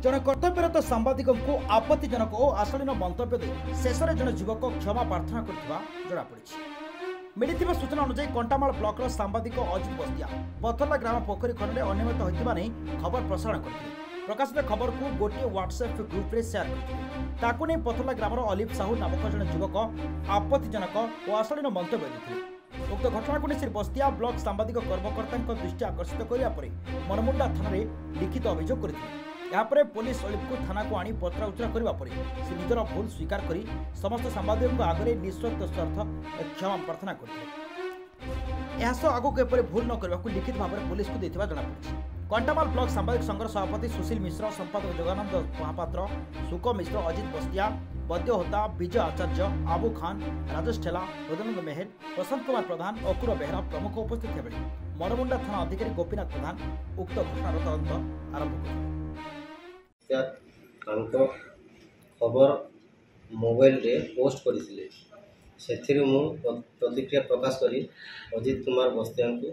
जड़े कर्तव्यरत सांबादिक को आपत्तिजनक और अशालीन मंतव्य दे शेष में जड़े युवक क्षमा प्रार्थना करपड़ी। मिली सूचना अनुसार कंटामाल ब्लॉक सांबादिक अजित बस्तिया पथरला ग्राम पोखरी खंड में अनियमित होता नहीं खबर प्रसारण करते। प्रकाशित खबर को गोटे व्हाट्सएप ग्रुप रे शेयर करते। नहीं पथरला ग्रामर अलीप साहू नामक जड़े युवक आपत्तिजनक और अशालीन मंतव्य देते। उक्त घटना को श्री बस्तिया ब्लॉक सांबादिक कर्मकर्ता दृष्टि आकर्षित करने मनमुंडा थाना लिखित अभियोग करते। यापर पुलिस अलीप को थाना को आनी पचरा उचरा करने पर से निजर भूल स्वीकार कर समस्त सांबादिकों आगे निस्वार्थ स्वार्थ क्षमा प्रार्थना करते। आगक एपरी भूल न करने को लिखित भाव में पुलिस को देता जमापड़ी। कंटामाल ब्लॉक सांबादिक संघर सभापति सुशील मिश्र, संपादक जगानंद महापात्र, सुक मिश्र, अजित बस्तिया, बद्य होता, विजय आचार्य, आबू खान, राजेश ठेला, हृदयानंद मेहर, प्रशांत कुमार प्रधान, अकुर बेहरा प्रमुख उपस्थित थे। मनमुंडा थाना अधिकारी गोपीनाथ प्रधान उक्त घटनार तदंत आरंभ कर खबर मोबाइल रे पोस्ट करथिले। सेथिरु मु प्रतिक्रिया प्रकाश करी अजित कुमार बस्तिया को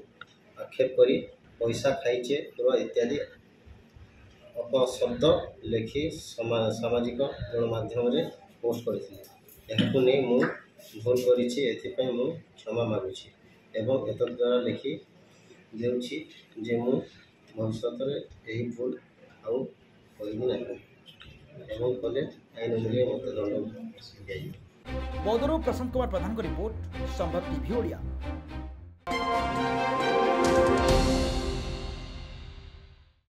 आक्षेप करी पैसा खाइचे तो इत्यादि अपशब्द लिखि सामाजिक गणमाध्यम रे पोस्ट करथिले। यहाकु नै मु भूल करिछि, एथिपय मु क्षमा मागुछि एवं एतद्वारा लिखि देउछि जे मु भविष्यत रे एही भूल आउ बौद्धरू प्रशांत कुमार प्रधान को रिपोर्ट संभव टीवी ओडिया।